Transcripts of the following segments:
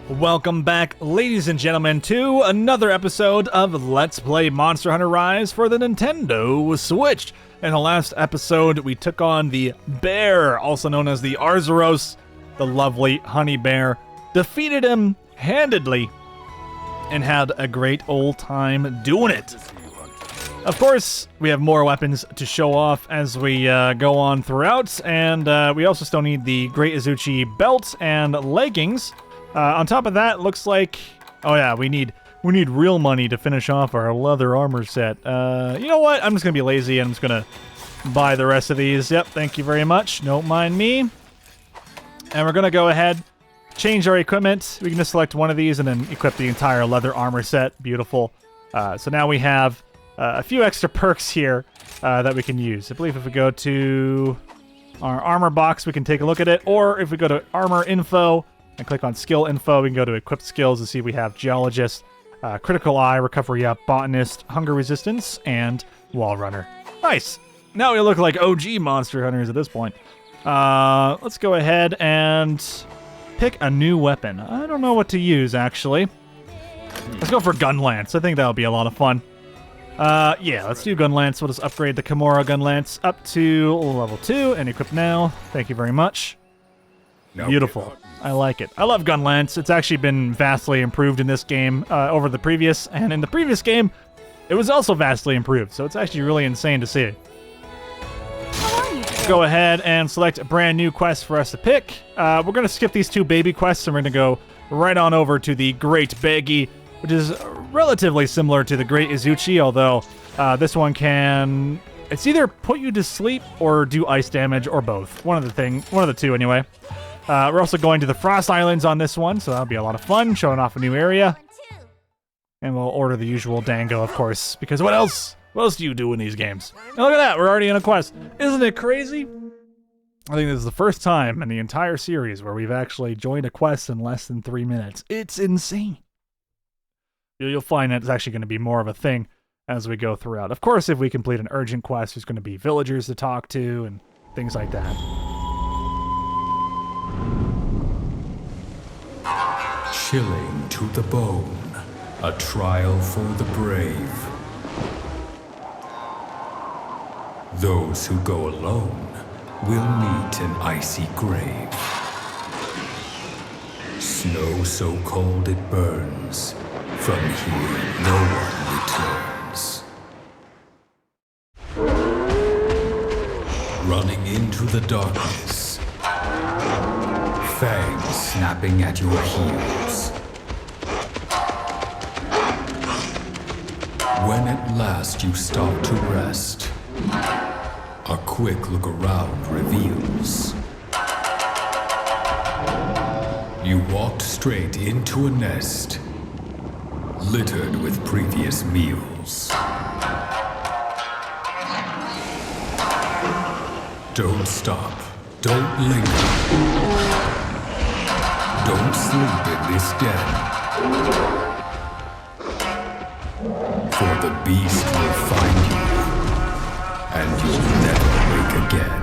Welcome back, ladies and gentlemen, to another episode of Let's Play Monster Hunter Rise for the Nintendo Switch. In the last episode, we took on the bear, also known as the Arzuros, the lovely honey bear, defeated him handedly, and had a great old time doing it. Of course, we have more weapons to show off as we go on throughout, and we also still need the Great Izuchi belt and leggings. On top of that, looks like, oh yeah, we need real money to finish off our leather armor set. You know what? I'm just gonna be lazy and I'm just gonna buy the rest of these. Yep, thank you very much. Don't mind me. And we're gonna go ahead, change our equipment. We can just select one of these and then equip the entire leather armor set. Beautiful. So now we have a few extra perks here that we can use. I believe if we go to our armor box, we can take a look at it. Or if we go to armor info and click on skill info, we can go to equipped skills to see we have geologist, critical eye, recovery up, botanist, hunger resistance, and wall runner. Nice. Now we look like OG monster hunters at this point. Let's go ahead and pick a new weapon. I don't know what to use, actually. Let's go for gun lance. I think that'll be a lot of fun. Yeah, let's do gun lance. We'll just upgrade the Kamura gun lance up to level 2 and equip now. Thank you very much. Beautiful. I like it. I love gun lance. It's actually been vastly improved in this game over the previous, and in the previous game, it was also vastly improved, so it's actually really insane to see. Go ahead and select a brand new quest for us to pick. We're going to skip these two baby quests, and we're going to go right on over to the Great Baggi, which is relatively similar to the Great Izuchi, although this one can... It's either put you to sleep or do ice damage, or both. One of the two, anyway. We're also going to the Frost Islands on this one, so that'll be a lot of fun, showing off a new area. And we'll order the usual dango, of course, because what else? What else do you do in these games? And look at that, we're already in a quest. Isn't it crazy? I think this is the first time in the entire series where we've actually joined a quest in less than 3 minutes. It's insane. You'll find that it's actually going to be more of a thing as we go throughout. Of course, if we complete an urgent quest, there's going to be villagers to talk to and things like that. Chilling to the bone, a trial for the brave. Those who go alone will meet an icy grave. Snow so cold it burns, from here no one returns. Running into the darkness, fangs snapping at your heels. When at last you stop to rest, a quick look around reveals you walked straight into a nest littered with previous meals. Don't stop. Don't linger. Don't sleep in this den, for the beast will find you, and you'll never wake again.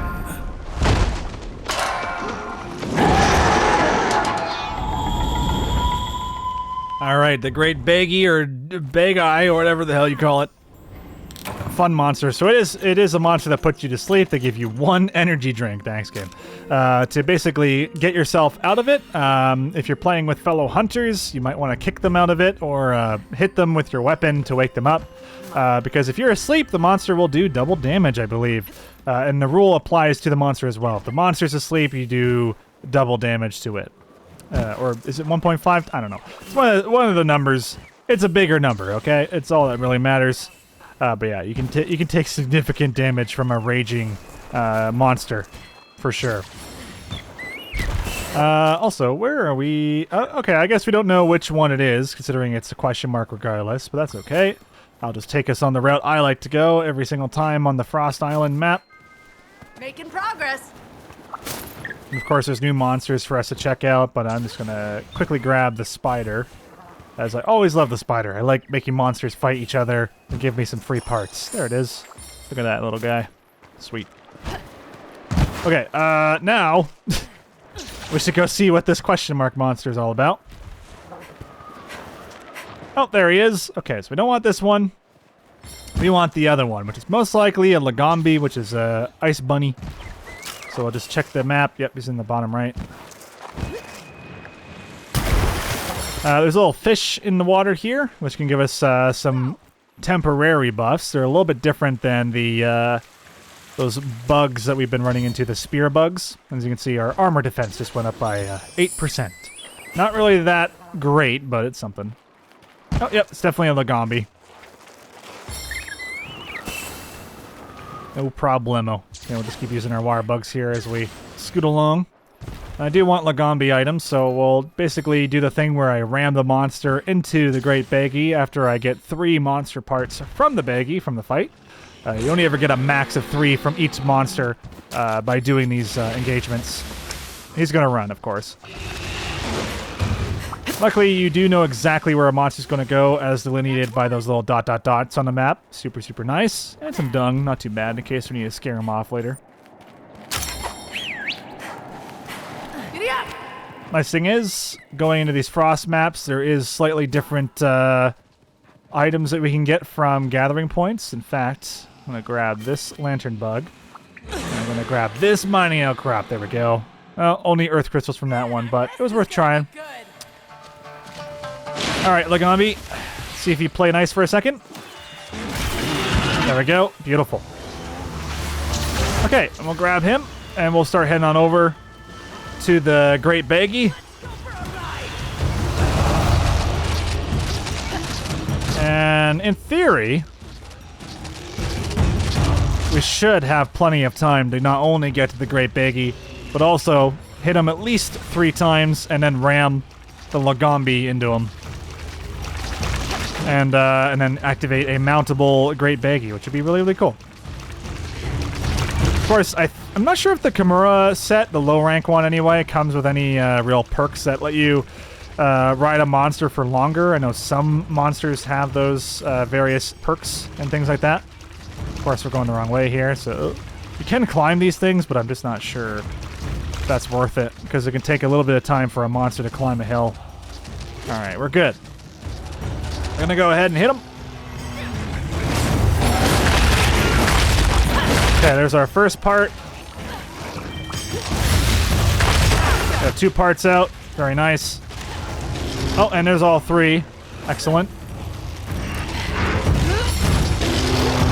Alright, the Great Baggi, or Baggi, or whatever the hell you call it. Fun monster. So it is a monster that puts you to sleep. They give you 1 energy drink, thanks game, to basically get yourself out of it. If you're playing with fellow hunters, you might want to kick them out of it or hit them with your weapon to wake them up. Because if you're asleep, the monster will do double damage, I believe. And the rule applies to the monster as well. If the monster's asleep, you do double damage to it. Or is it 1.5? I don't know. It's one of the numbers. It's a bigger number, okay? It's all that really matters. But yeah, you can take significant damage from a raging monster, for sure. Also, where are we? Okay, I guess we don't know which one it is, considering it's a question mark regardless, but that's okay. I'll just take us on the route I like to go every single time on the Frost Island map. Making progress. And of course, there's new monsters for us to check out, but I'm just gonna quickly grab the spider. As I always love the spider. I like making monsters fight each other and give me some free parts. There it is. Look at that little guy. Sweet. Okay, now we should go see what this question mark monster is all about. Oh, there he is. Okay, so we don't want this one. We want the other one, which is most likely a Lagombi, which is a ice bunny. So we'll just check the map. Yep, he's in the bottom right. There's a little fish in the water here, which can give us some temporary buffs. They're a little bit different than the those bugs that we've been running into, the spear bugs. As you can see, our armor defense just went up by 8%. Not really that great, but it's something. Oh, yep, it's definitely a Lagombi. No problemo. Okay, we'll just keep using our Wirebugs here as we scoot along. I do want Lagombi items, so we'll basically do the thing where I ram the monster into the Great Baggi after I get 3 monster parts from the Baggi, from the fight. You only ever get a max of 3 from each monster by doing these engagements. He's going to run, of course. Luckily, you do know exactly where a monster's going to go, as delineated by those little dot dot dots on the map. Super, super nice. And some dung, not too bad, in case we need to scare him off later. Nice thing is, going into these frost maps, there is slightly different items that we can get from gathering points. In fact, I'm going to grab this lantern bug. And I'm going to grab this mining outcrop. There we go. Well, only earth crystals from that one, but it was worth trying. All right, Lagombi, see if you play nice for a second. There we go. Beautiful. Okay, and we'll grab him, and we'll start heading on over to the Great Baggi. And in theory, we should have plenty of time to not only get to the Great Baggi, but also hit him at least 3 times and then ram the Lagombi into him. And then activate a mountable Great Baggi, which would be really, really cool. Of course, I'm not sure if the Kamura set, the low rank one anyway, comes with any real perks that let you ride a monster for longer. I know some monsters have those various perks and things like that. Of course, we're going the wrong way here, so you can climb these things, but I'm just not sure if that's worth it, because it can take a little bit of time for a monster to climb a hill. Alright, we're good. We're gonna go ahead and hit him. Okay, there's our first part. Got 2 parts out. Very nice. Oh, and there's all 3. Excellent.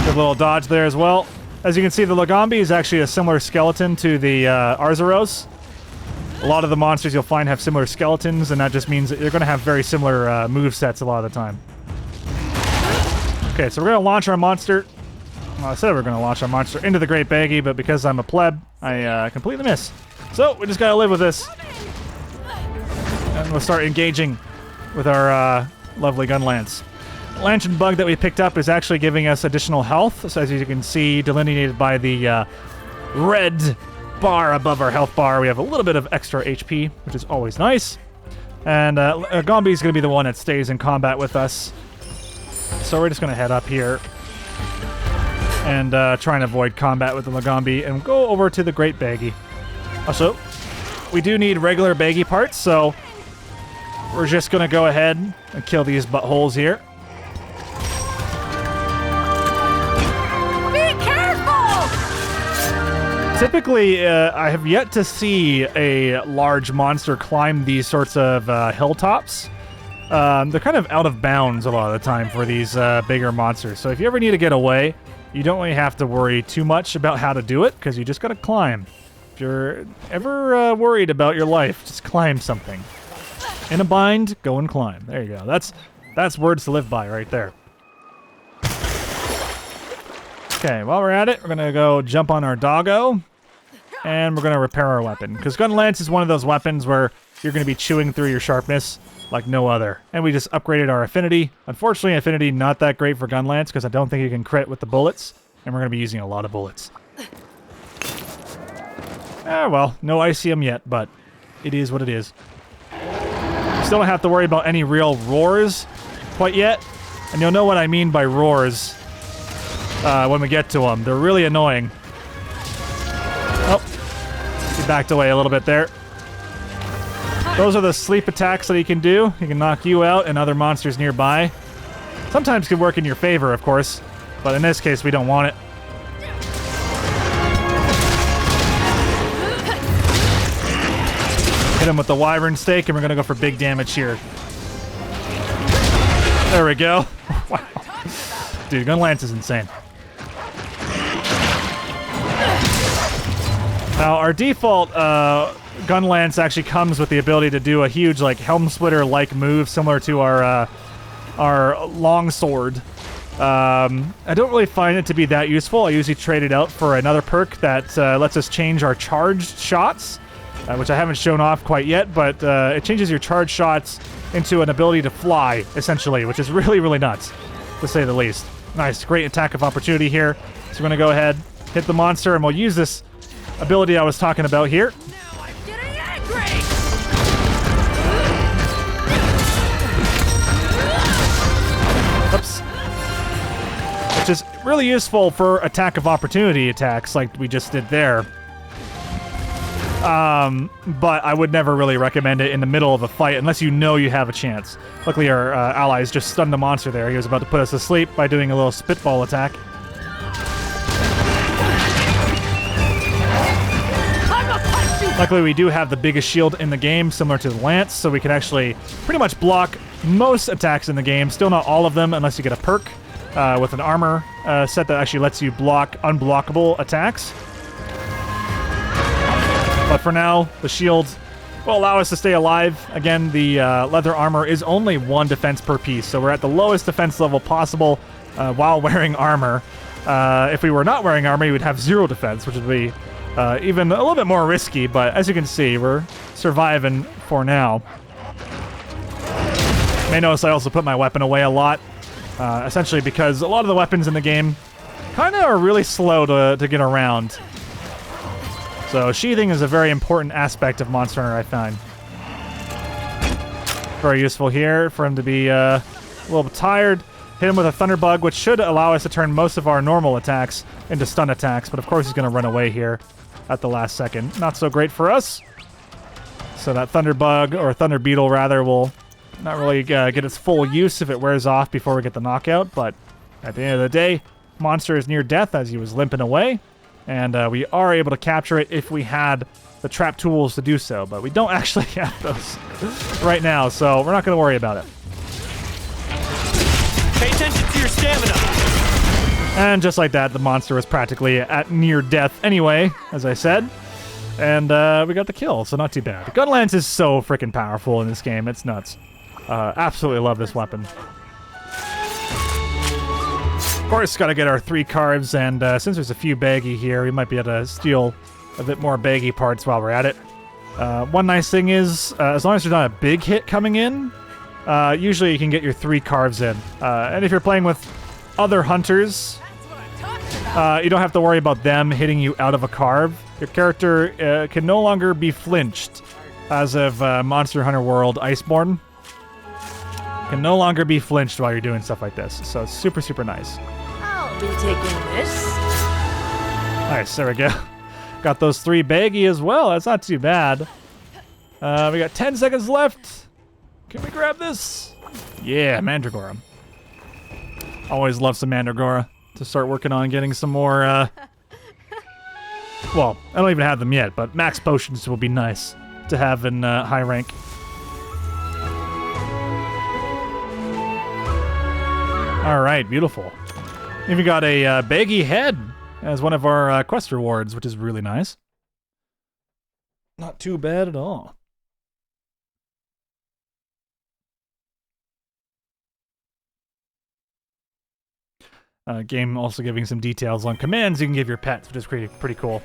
Good little dodge there as well. As you can see, the Lagombi is actually a similar skeleton to the Arzuros. A lot of the monsters you'll find have similar skeletons, and that just means that you're going to have very similar movesets a lot of the time. Okay, so we're going to launch our monster. Well, I said we were going to launch our monster into the Great Baggi, but because I'm a pleb, I completely miss. So, we just got to live with this. And we'll start engaging with our lovely gun lance. The lantern bug that we picked up is actually giving us additional health. So as you can see, delineated by the red bar above our health bar, we have a little bit of extra HP, which is always nice. And Lagombi is going to be the one that stays in combat with us. So we're just going to head up here and try and avoid combat with the Lagombi and go over to the Great Baggi. Also, we do need regular Baggi parts, so we're just going to go ahead and kill these buttholes here. Be careful! Typically, I have yet to see a large monster climb these sorts of hilltops. They're kind of out of bounds a lot of the time for these bigger monsters. So if you ever need to get away, you don't really have to worry too much about how to do it, because you just got to climb. If you're ever worried about your life, just climb something. In a bind, go and climb. There you go. That's words to live by right there. Okay, while we're at it, we're going to go jump on our doggo, and we're going to repair our weapon. Because gun lance is one of those weapons where you're going to be chewing through your sharpness like no other. And we just upgraded our affinity. Unfortunately, affinity not that great for gun lance, because I don't think you can crit with the bullets, and we're going to be using a lot of bullets. Well, no ICM yet, but it is what it is. Still don't have to worry about any real roars quite yet. And you'll know what I mean by roars when we get to them. They're really annoying. Oh, he backed away a little bit there. Those are the sleep attacks that he can do. He can knock you out and other monsters nearby. Sometimes can work in your favor, of course, but in this case, we don't want it. Hit him with the wyvern stake, and we're gonna go for big damage here. There we go. Wow. Dude, Gun Lance is insane. Now, our default Gun Lance actually comes with the ability to do a huge, like, Helm Splitter-like move, similar to our long sword. I don't really find it to be that useful. I usually trade it out for another perk that lets us change our charged shots, which I haven't shown off quite yet, but it changes your charged shots into an ability to fly, essentially, which is really, really nuts, to say the least. Nice, great attack of opportunity here. So we're going to go ahead, hit the monster, and we'll use this ability I was talking about here. Now I'm getting angry! Oops. Which is really useful for attack of opportunity attacks like we just did there. But I would never really recommend it in the middle of a fight unless you know you have a chance. Luckily our allies just stunned the monster there. He was about to put us to sleep by doing a little spitball attack. Luckily we do have the biggest shield in the game, similar to the Lance, so we can actually pretty much block most attacks in the game. Still not all of them unless you get a perk with an armor set that actually lets you block unblockable attacks. But for now, the shield will allow us to stay alive. Again, the leather armor is only 1 defense per piece, so we're at the lowest defense level possible while wearing armor. If we were not wearing armor, we would have 0 defense, which would be even a little bit more risky, but as you can see, we're surviving for now. You may notice I also put my weapon away a lot, essentially because a lot of the weapons in the game kind of are really slow to get around. So sheathing is a very important aspect of Monster Hunter, I find. Very useful here for him to be a little bit tired. Hit him with a Thunderbug, which should allow us to turn most of our normal attacks into stun attacks, but of course he's going to run away here at the last second. Not so great for us. So that Thunderbug, or Thunder Beetle rather, will not really get its full use if it wears off before we get the knockout, but at the end of the day, Monster is near death as he was limping away. And we are able to capture it if we had the trap tools to do so, but we don't actually have those right now, so we're not going to worry about it. Pay attention to your stamina! And just like that, the monster was practically at near death anyway, as I said. And we got the kill, so not too bad. Gun Lance is so freaking powerful in this game, it's nuts. Absolutely love this weapon. Of course, gotta get our 3 carbs, and since there's a few baggy here, we might be able to steal a bit more baggy parts while we're at it. One nice thing is, as long as there's not a big hit coming in, usually you can get your 3 carbs in. And if you're playing with other hunters, you don't have to worry about them hitting you out of a carb. Your character can no longer be flinched as of Monster Hunter World Iceborne. Can no longer be flinched while you're doing stuff like this. So it's super, super nice. I'll be taking this. Nice, there we go. Got those 3 baggy as well. That's not too bad. We got 10 seconds left. Can we grab this? Yeah, Mandragora. Always love some Mandragora to start working on getting some more, well, I don't even have them yet, but max potions will be nice to have in high rank. All right, beautiful. Even got a baggy head as one of our quest rewards, which is really nice. Not too bad at all. Game also giving some details on commands you can give your pets, which is pretty cool.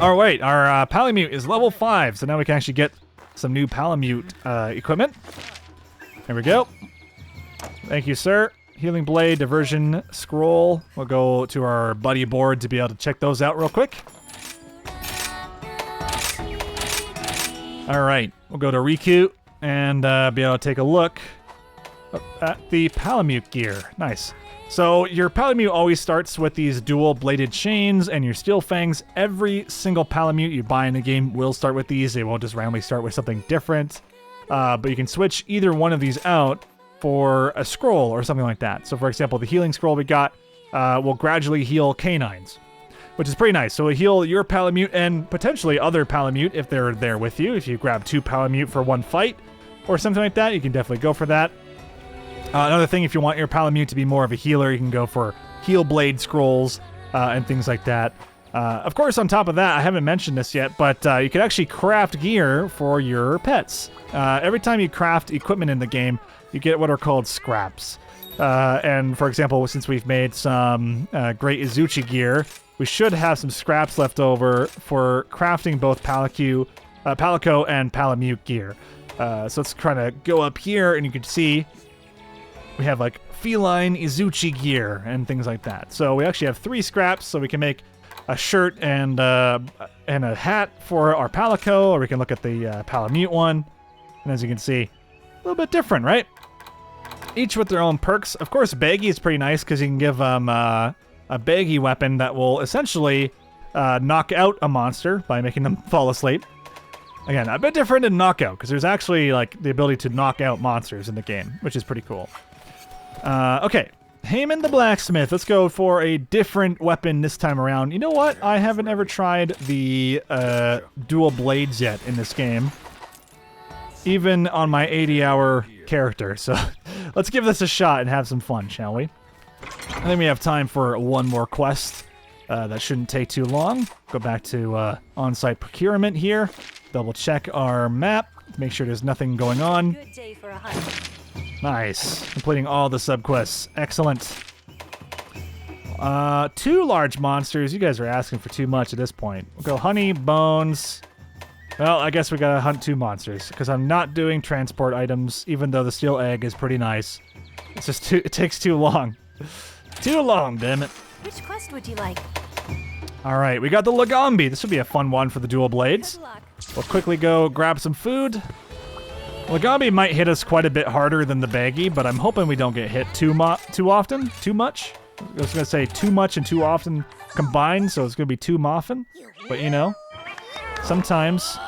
All right, our Palamute is level 5, so now we can actually get some new Palamute equipment. There we go. Thank you, sir. Healing Blade, Diversion Scroll. We'll go to our buddy board to be able to check those out real quick. All right, we'll go to Riku and be able to take a look at the Palamute gear. Nice. So your Palamute always starts with these dual-bladed chains and your Steel Fangs. Every single Palamute you buy in the game will start with these. They won't just randomly start with something different. But you can switch either one of these out for a scroll or something like that. So for example, the healing scroll we got will gradually heal canines, which is pretty nice. So it'll heal your Palamute and potentially other Palamute if they're there with you. If you grab 2 Palamute for one fight or something like that, you can definitely go for that. Another thing, if you want your Palamute to be more of a healer, you can go for heal blade scrolls and things like that. Of course, on top of that, I haven't mentioned this yet, but you can actually craft gear for your pets. Every time you craft equipment in the game, you get what are called scraps. And for example, since we've made some great Izuchi gear, we should have some scraps left over for crafting both Palico and Palamute gear. So let's kind of go up here, and you can see we have like feline Izuchi gear and things like that. So we actually have 3 scraps, so we can make a shirt and a hat for our Palico, or we can look at the Palamute one. And as you can see, a little bit different, right? Each with their own perks. Of course, Baggi is pretty nice because you can give them a Baggi weapon that will essentially knock out a monster by making them fall asleep. Again, a bit different than knockout because there's actually like the ability to knock out monsters in the game, which is pretty cool. Okay, Haman the Blacksmith. Let's go for a different weapon this time around. You know what? I haven't ever tried the dual blades yet in this game, even on my 80-hour character. So let's give this a shot and have some fun, shall we? I think we have time for one more quest. That shouldn't take too long. Go back to on-site procurement here. Double check our map. Make sure there's nothing going on. Good day for a hunt. Nice. Completing all the subquests. Excellent. 2 large monsters. You guys are asking for too much at this point. We'll go honey, bones. Well, I guess we gotta hunt 2 monsters because I'm not doing transport items, even though the steel egg is pretty nice. It's just it takes too long. Too long, damn it. Which quest would you like? All right, we got the Lagombi. This would be a fun one for the dual blades. Good luck. We'll quickly go grab some food. Lagombi might hit us quite a bit harder than the Baggi, but I'm hoping we don't get hit too often. Too much? I was going to say too much and too often combined, so it's going to be too muffin. But you know, sometimes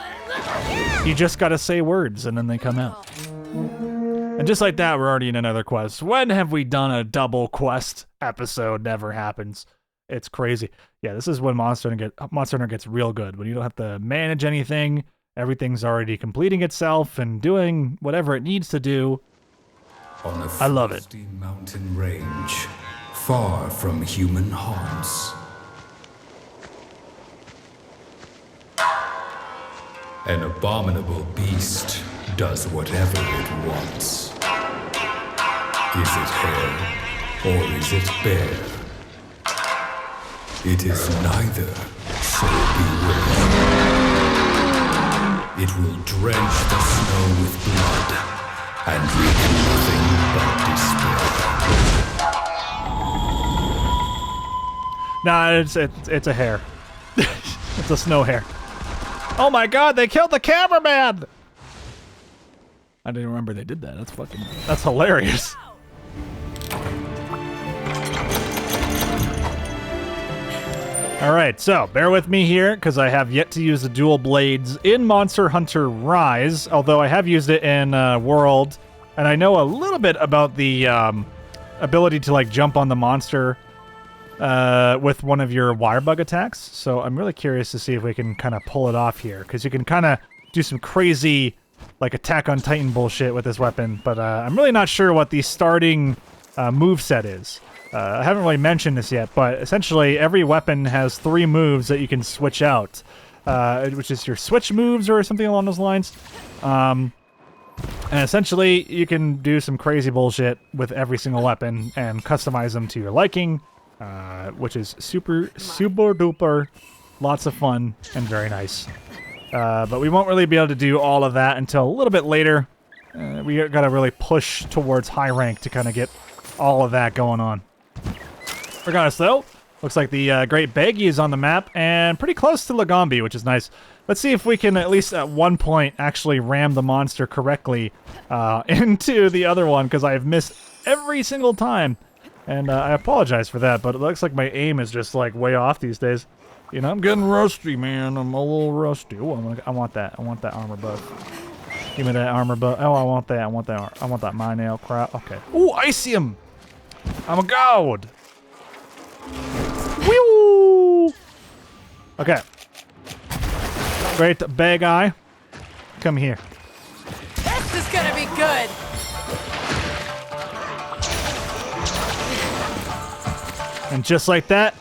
you just got to say words and then they come out. And just like that, we're already in another quest. When have we done a double quest episode? Never happens. It's crazy. Yeah, this is when Monster Hunter gets real good. When you don't have to manage anything, everything's already completing itself and doing whatever it needs to do. On a I love it. frosty mountain range, far from human haunts. An abominable beast does whatever it wants. Is it hare or is it bear? It is neither, so beware. It will drench the snow with blood and wreak nothing but despair. Nah, it's a hare. It's a snow hare. Oh my god, they killed the cameraman! I didn't remember they did that. That's hilarious. Alright, so bear with me here, because I have yet to use the dual blades in Monster Hunter Rise, although I have used it in World, and I know a little bit about the ability to like jump on the monster with one of your Wirebug attacks, so I'm really curious to see if we can kind of pull it off here, because you can kind of do some crazy like Attack on Titan bullshit with this weapon, but I'm really not sure what the starting moveset is. I haven't really mentioned this yet, but essentially every weapon has 3 moves that you can switch out, which is your switch moves or something along those lines. And essentially you can do some crazy bullshit with every single weapon and customize them to your liking, which is super duper, lots of fun and very nice. But we won't really be able to do all of that until a little bit later. We gotta really push towards high rank to kind of get all of that going on. Regardless, though, looks like the Great Baggi is on the map and pretty close to Lagombi, which is nice. Let's see if we can, at least at one point, actually ram the monster correctly into the other one, because I have missed every single time. And I apologize for that, but it looks like my aim is just like way off these days. You know, I'm getting rusty, man. I'm a little rusty. Oh, I want that. I want that armor buff. Give me that armor buff. Oh, I want that. I want that. I want that my nail crap. Okay. Ooh, I see him. I'm a god. Woo! Okay. Great Baggi. Come here. This is gonna be good. And just like that,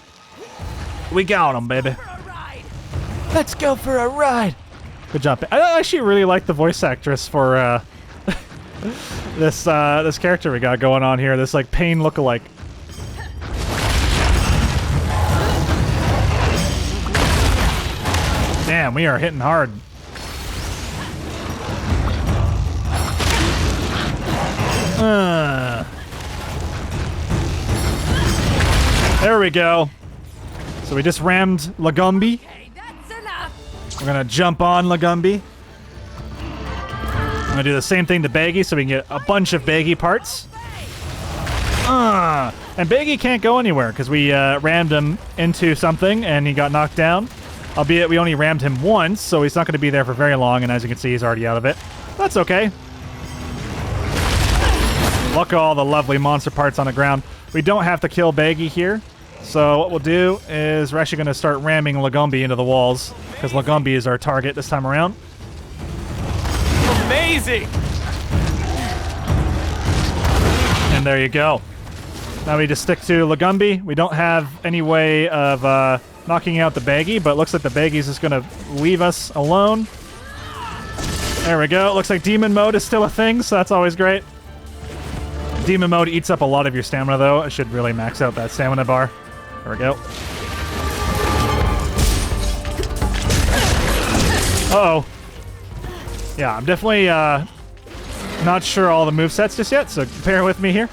we got him, baby. Let's go for a ride. Good job. I actually really like the voice actress for this character we got going on here. This like Pain lookalike. Damn, we are hitting hard. There we go. So we just rammed Lagombi. Okay, that's enough. We're gonna jump on Lagombi. I'm gonna do the same thing to Baggi so we can get a bunch of Baggi parts. And Baggi can't go anywhere because we rammed him into something and he got knocked down. Albeit we only rammed him once, so he's not going to be there for very long, and as you can see, he's already out of it. That's okay. Look at all the lovely monster parts on the ground. We don't have to kill Baggi here, so what we'll do is we're actually going to start ramming Lagombi into the walls, because Lagombi is our target this time around. Amazing! And there you go. Now we just stick to Lagombi. We don't have any way of knocking out the Baggi, but it looks like the Baggi's just going to leave us alone. There we go. It looks like Demon Mode is still a thing, so that's always great. Demon Mode eats up a lot of your stamina, though. I should really max out that stamina bar. There we go. Uh-oh. Yeah, I'm definitely not sure all the movesets just yet, so bear with me here.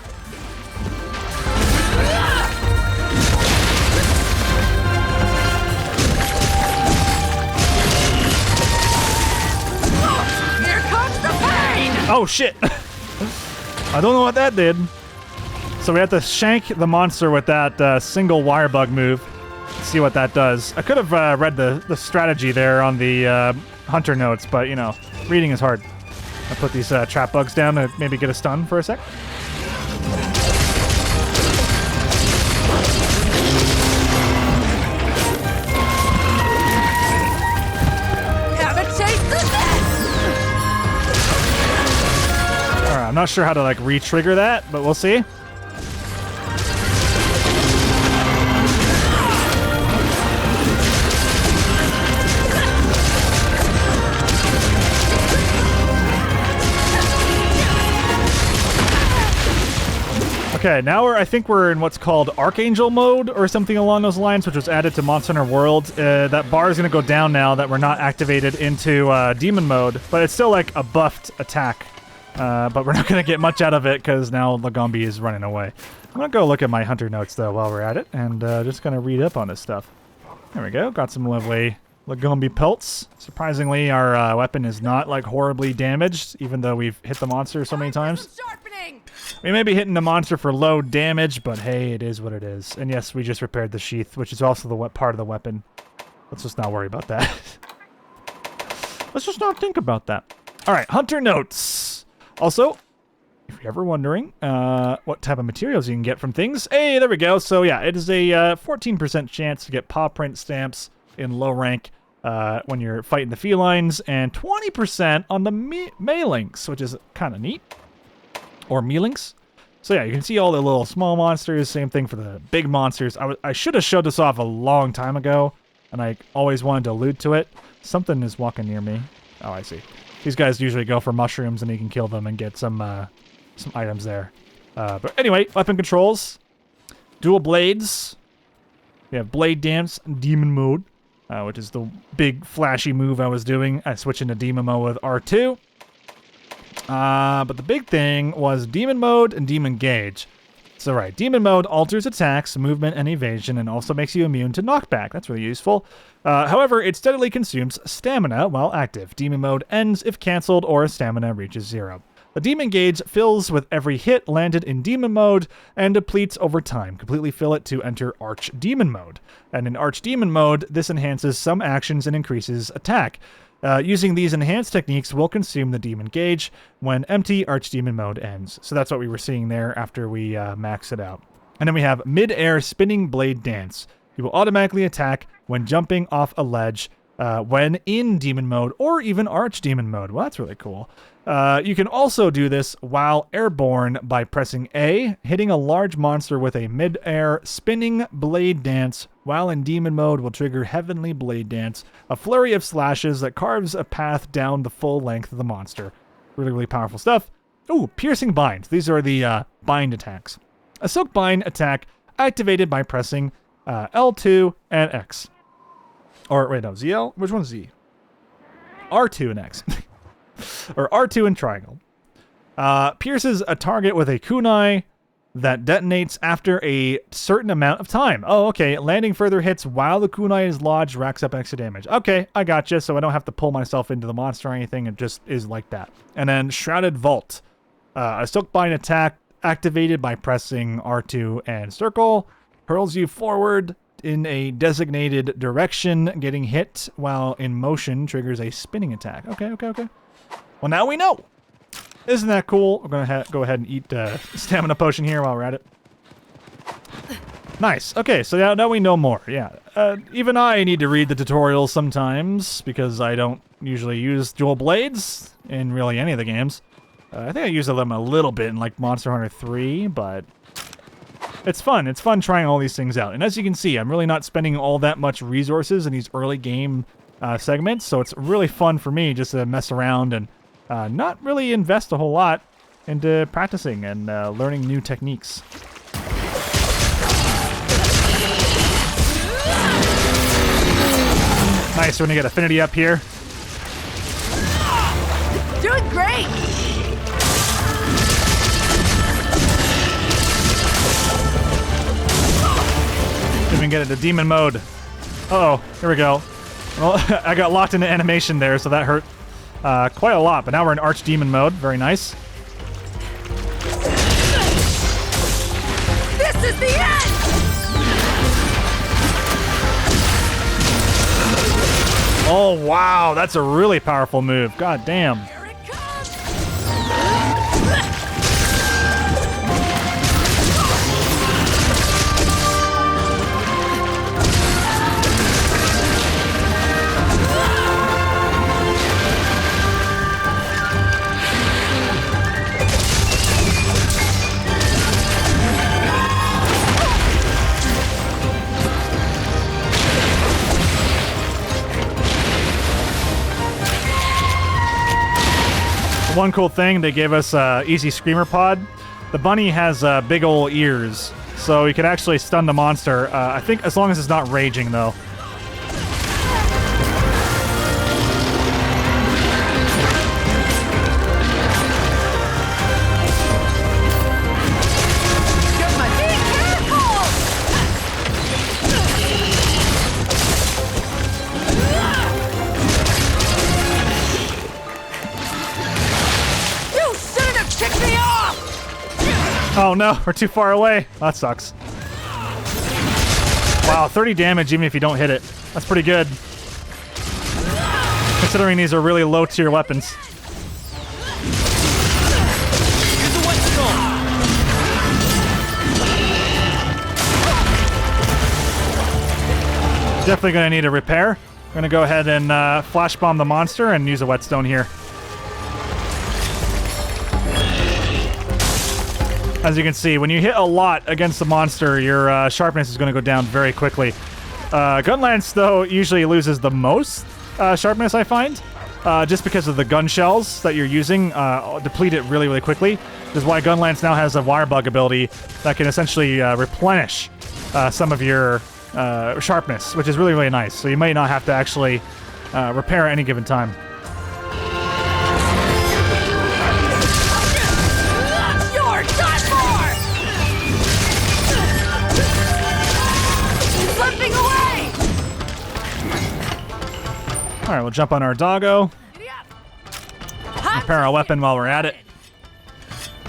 Oh, shit. I don't know what that did. So we have to shank the monster with that single Wirebug move. Let's see what that does. I could have read the strategy there on the hunter notes, but, you know, reading is hard. I'll put these trap bugs down to maybe get a stun for a sec. I'm not sure how to like re-trigger that, but we'll see. Okay, now I think we're in what's called Archangel mode or something along those lines, which was added to Monster Hunter World. That bar is going to go down now that we're not activated into Demon mode, but it's still like a buffed attack. But we're not going to get much out of it because now Lagombi is running away. I'm going to go look at my hunter notes, though, while we're at it, and just going to read up on this stuff. There we go. Got some lovely Lagombi pelts. Surprisingly, our weapon is not, like, horribly damaged, even though we've hit the monster so many times. We may be hitting the monster for low damage, but hey, it is what it is. And yes, we just repaired the sheath, which is also the part of the weapon. Let's just not worry about that. Let's just not think about that. All right, hunter notes. Also, if you're ever wondering what type of materials you can get from things, hey, there we go. So yeah, it is a 14% chance to get paw print stamps in low rank when you're fighting the felines, and 20% on the Malinks, which is kind of neat. Or Mealinks. So yeah, you can see all the little small monsters. Same thing for the big monsters. I should have showed this off a long time ago, and I always wanted to allude to it. Something is walking near me. Oh, I see. These guys usually go for mushrooms, and you can kill them and get some items there. But anyway, weapon controls. Dual blades. We have Blade Dance, Demon Mode, which is the big flashy move I was doing. I switched into Demon Mode with R2. But the big thing was Demon Mode and Demon Gauge. So right, Demon Mode alters attacks, movement, and evasion, and also makes you immune to knockback. That's really useful. However, it steadily consumes stamina while active. Demon Mode ends if cancelled or stamina reaches 0. The demon gauge fills with every hit landed in demon mode and depletes over time. Completely fill it to enter archdemon mode. And in archdemon mode, this enhances some actions and increases attack. Using these enhanced techniques will consume the demon gauge when empty archdemon mode ends. So that's what we were seeing there after we max it out. And then we have mid-air spinning blade dance. You will automatically attack when jumping off a ledge when in demon mode or even archdemon mode. Well, that's really cool. You can also do this while airborne by pressing A, hitting a large monster with a mid-air spinning blade dance while in demon mode will trigger Heavenly Blade Dance, a flurry of slashes that carves a path down the full length of the monster. Really, really powerful stuff. Ooh, piercing binds. These are the bind attacks. A silk bind attack activated by pressing L2 and X. Or, wait, no, ZL? Which one's Z? R2 and X. Or R2 and triangle. Pierces a target with a kunai that detonates after a certain amount of time. Oh, okay. Landing further hits while the kunai is lodged racks up extra damage. Okay, I gotcha. So I don't have to pull myself into the monster or anything. It just is like that. And then Shrouded Vault. A silk bind attack activated by pressing R2 and circle. Hurls you forward in a designated direction. Getting hit while in motion triggers a spinning attack. Okay. Well, now we know. Isn't that cool? We're going to go ahead and eat stamina potion here while we're at it. Nice. Okay, so now we know more. Yeah. Even I need to read the tutorials sometimes because I don't usually use dual blades in really any of the games. I think I use them a little bit in like Monster Hunter 3, but it's fun. It's fun trying all these things out. And as you can see, I'm really not spending all that much resources in these early game segments, so it's really fun for me just to mess around and not really invest a whole lot into practicing and learning new techniques. Nice, we're gonna get affinity up here. Doing great! Even get into demon mode. Uh-oh, here we go. Well, I got locked into animation there, so that hurt quite a lot. But now we're in archdemon mode. Very nice. This is the end! Oh, wow. That's a really powerful move. God damn. Here it comes! One cool thing, they gave us easy screamer pod. The bunny has big ol' ears, so you can actually stun the monster. I think as long as it's not raging, though. Oh no, we're too far away. That sucks. Wow, 30 damage even if you don't hit it. That's pretty good. Considering these are really low tier weapons. Definitely gonna need a repair. We're gonna go ahead and flash bomb the monster and use a whetstone here. As you can see, when you hit a lot against the monster, your sharpness is going to go down very quickly. Gunlance, though, usually loses the most sharpness, I find, just because of the gun shells that you're using deplete it really, really quickly. This is why Gunlance now has a Wirebug ability that can essentially replenish some of your sharpness, which is really, really nice. So you might not have to actually repair at any given time. All right, we'll jump on our doggo. Repair our weapon while we're at it.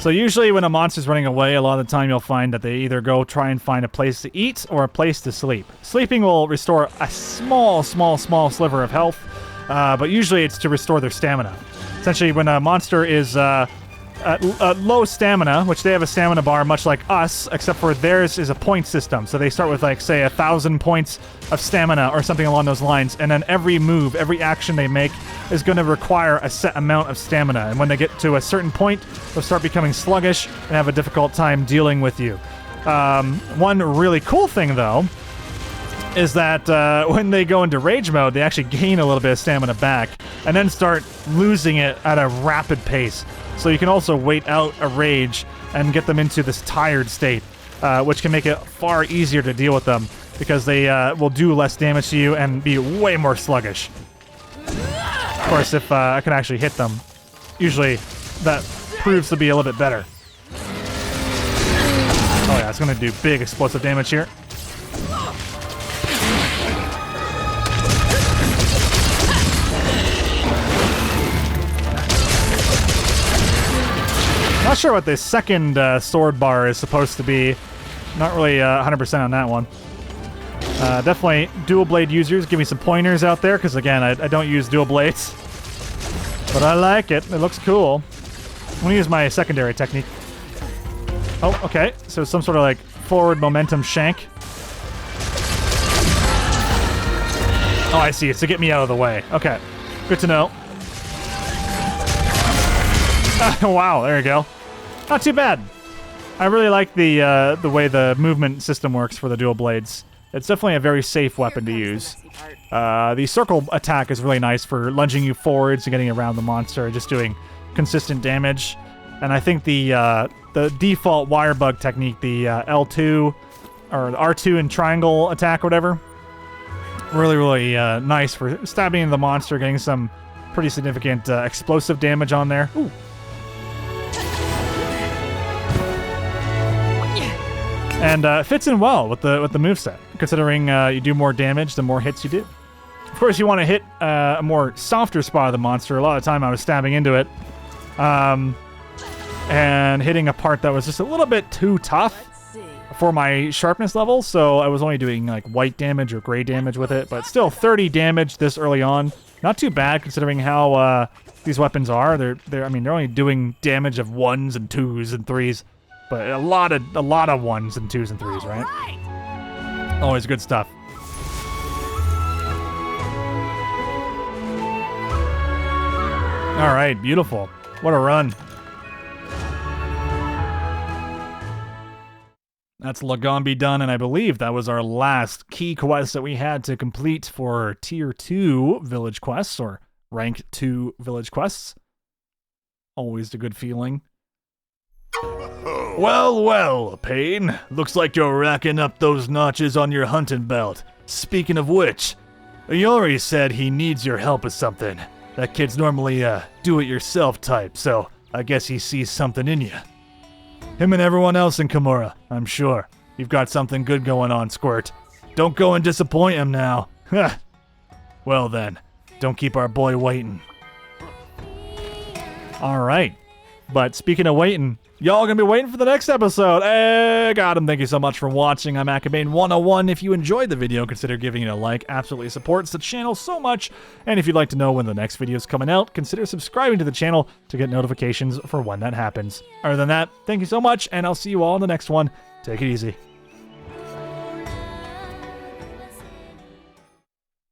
So usually when a monster's running away, a lot of the time you'll find that they either go try and find a place to eat or a place to sleep. Sleeping will restore a small sliver of health, but usually it's to restore their stamina. Essentially, when a monster is at low stamina, which they have a stamina bar much like us, except for theirs is a point system. So they start with, like, say, 1,000 points of stamina or something along those lines, and then every move, every action they make is going to require a set amount of stamina. And when they get to a certain point, they'll start becoming sluggish and have a difficult time dealing with you. One really cool thing, though, is that when they go into rage mode, they actually gain a little bit of stamina back and then start losing it at a rapid pace. So you can also wait out a rage and get them into this tired state, which can make it far easier to deal with them because they will do less damage to you and be way more sluggish. Of course, if I can actually hit them, usually that proves to be a little bit better. Oh yeah, it's going to do big explosive damage here. Not sure what the second sword bar is supposed to be. Not really 100% on that one. Definitely dual blade users, give me some pointers out there, because again, I don't use dual blades. But I like it. It looks cool. I'm going to use my secondary technique. Oh, okay. So some sort of like forward momentum shank. Oh, I see. It's to get me out of the way. Okay. Good to know. Wow, there you go. Not too bad. I really like the way the movement system works for the dual blades. It's definitely a very safe weapon to use. The circle attack is really nice for lunging you forwards and getting around the monster, just doing consistent damage. And I think the default Wirebug technique, the L2 or the R2 and triangle attack, or whatever, really nice for stabbing the monster, getting some pretty significant explosive damage on there. Ooh. And it fits in well with the moveset, considering you do more damage the more hits you do. Of course, you want to hit a more softer spot of the monster. A lot of the time I was stabbing into it and hitting a part that was just a little bit too tough for my sharpness level, so I was only doing like white damage or gray damage with it, but still 30 damage this early on. Not too bad considering how these weapons are. They're only doing damage of 1s and 2s and 3s. But a lot of 1s and 2s and 3s, right? Always good stuff. All right, beautiful. What a run. That's Lagombi done, and I believe that was our last key quest that we had to complete for Tier 2 village quests, or Rank 2 village quests. Always a good feeling. Well, Payne. Looks like you're racking up those notches on your hunting belt. Speaking of which, Iori said he needs your help with something. That kid's normally a do-it-yourself type, so I guess he sees something in you. Him and everyone else in Kamura, I'm sure. You've got something good going on, Squirt. Don't go and disappoint him now. Well then, don't keep our boy waiting. Alright. But speaking of waiting, y'all gonna be waiting for the next episode. Hey, got him. Thank you so much for watching. I'm Akabane101. If you enjoyed the video, consider giving it a like. Absolutely supports the channel so much. And if you'd like to know when the next video is coming out, consider subscribing to the channel to get notifications for when that happens. Other than that, thank you so much, and I'll see you all in the next one. Take it easy.